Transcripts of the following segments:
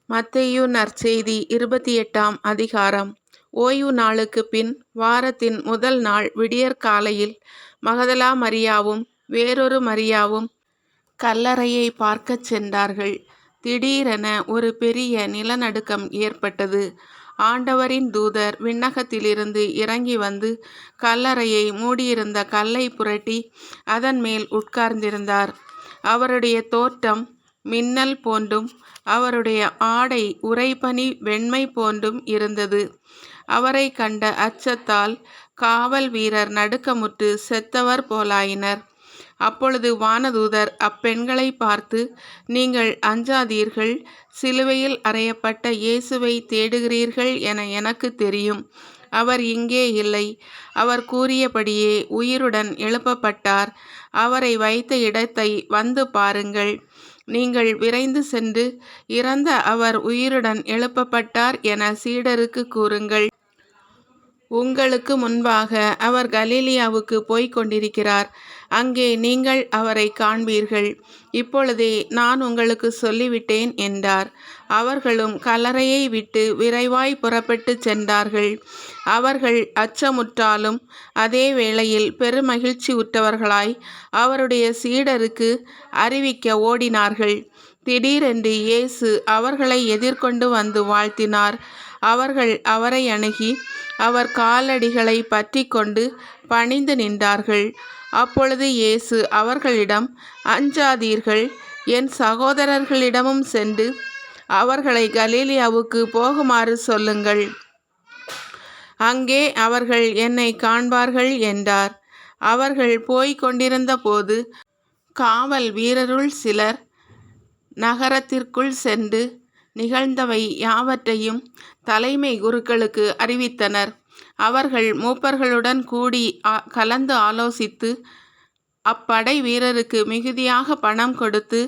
மத்தேயு நற்செய்தி 28ஆம் அதிகாரம். ஓய்வு நாளுக்குப் பின் வாரத்தின் முதல் நாள் விடியற்காலையில் மகதலா மரியாவும் வேறொரு மரியாவும் கல்லறையை பார்க்கச் சென்றார்கள். திடீரென ஒரு பெரிய நிலநடுக்கம் ஏற்பட்டது. ஆண்டவரின் தூதர் விண்ணகத்திலிருந்து இறங்கி வந்து கல்லறையை மூடியிருந்த கல்லை புரட்டி அதன் மேல் உட்கார்ந்திருந்தார். அவருடைய தோற்றம் மின்னல் போன்றும் அவருடைய ஆடை உறைபனி வெண்மை போன்றும் இருந்தது. அவரை கண்ட அச்சத்தால் காவல் வீரர் நடுக்கமுற்று செத்தவர் போலாயினர். அப்பொழுது வானதூதர் அப்பெண்களை பார்த்து, நீங்கள் அஞ்சாதீர்கள், சிலுவையில் அறையப்பட்ட இயேசுவை தேடுகிறீர்கள் என எனக்கு தெரியும். அவர் இங்கே இல்லை. அவர் கூறியபடியே உயிருடன் எழுப்பப்பட்டார். அவரை வைத்த இடத்தை வந்து பாருங்கள். நீங்கள் விரைந்து சென்று இறந்த அவர் உயிருடன் எழுப்பப்பட்டார் என சீடருக்கு கூறுங்கள். உங்களுக்கு முன்பாக அவர் கலிலியாவுக்கு போய்க் கொண்டிருக்கிறார். அங்கே நீங்கள் அவரை காண்பீர்கள். இப்பொழுதே நான் உங்களுக்கு சொல்லிவிட்டேன் என்றார். அவர்களும் கல்லறையை விட்டு விரைவாய் புறப்பட்டு சென்றார்கள். அவர்கள் அச்சமுற்றாலும் அதே வேளையில் பெருமகிழ்ச்சி உற்றவர்களாய் அவருடைய சீடருக்கு அறிவிக்க ஓடினார்கள். திடீரென்று இயேசு அவர்களை எதிர்கொண்டு வந்து வாழ்த்தினார். அவர்கள் அவரை அணுகி அவர் காலடிகளை பற்றி கொண்டு பணிந்து நின்றார்கள். அப்பொழுது இயேசு அவர்களிடம், அஞ்சாதீர்கள், என் சகோதரர்களிடமும் சென்று அவர்களை கலிலியாவுக்கு போகுமாறு சொல்லுங்கள். அங்கே அவர்கள் என்னை காண்பார்கள் என்றார். அவர்கள் போய்க் கொண்டிருந்த போது காவல் வீரருள் சிலர் நகரத்திற்குள் சென்று நிகழ்ந்தவை யாவற்றையும் தலைமை குருக்களுக்கு அறிவித்தனர். அவர்கள் மூப்பர்களுடன் கூடி கலந்து ஆலோசித்து அப்படை வீரருக்கு மிகுதியாக பணம் கொடுத்து,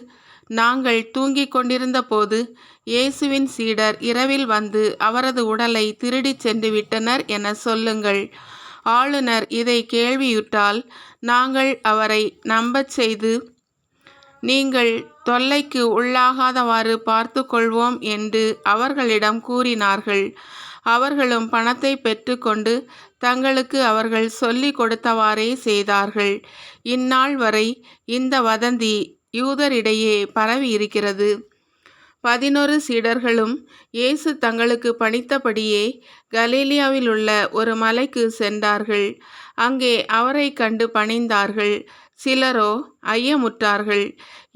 நாங்கள் தூங்கிக் கொண்டிருந்த போது இயேசுவின் சீடர் இரவில் வந்து அவரது உடலை திருடிச் சென்று விட்டனர் என சொல்லுங்கள். ஆளுநர் இதை கேள்வியுற்றால் நாங்கள் அவரை நம்பச் செய்து நீங்கள் தொல்லைக்கு உள்ளாகாதவாறு பார்த்து கொள்வோம் என்று அவர்களிடம் கூறினார்கள். அவர்களும் பணத்தை பெற்று கொண்டு தங்களுக்கு அவர்கள் சொல்லிக் கொடுத்தவாறே செய்தார்கள். இந்நாள் வரை இந்த வதந்தி யூதரிடையே பரவி இருக்கிறது. 11 சீடர்களும் இயேசு தங்களுக்கு பணித்தபடியே கலிலியாவிலுள்ள ஒரு மலைக்கு சென்றார்கள். அங்கே அவரை கண்டு பணிந்தார்கள். சிலரோ ஐயமுற்றார்கள்.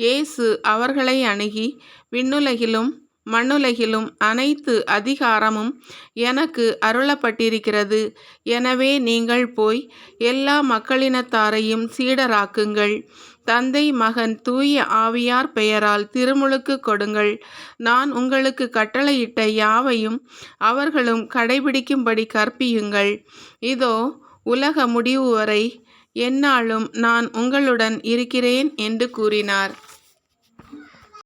இயேசு அவர்களை அணுகி, விண்ணுலகிலும் மண்ணுலகிலும் அனைத்து அதிகாரமும் எனக்கு அருளப்பட்டிருக்கிறது. எனவே நீங்கள் போய் எல்லா மக்களினத்தாரையும் சீடராக்குங்கள். தந்தை, மகன், தூய ஆவியார் பெயரால் திருமுழுக்கு கொடுங்கள். நான் உங்களுக்கு கட்டளையிட்ட யாவையும் அவர்களும் கடைபிடிக்கும்படி கற்பியுங்கள். இதோ, உலக முடிவு வரை எந்நாளும் நான் உங்களுடன் இருக்கிறேன் என்று கூறினார்.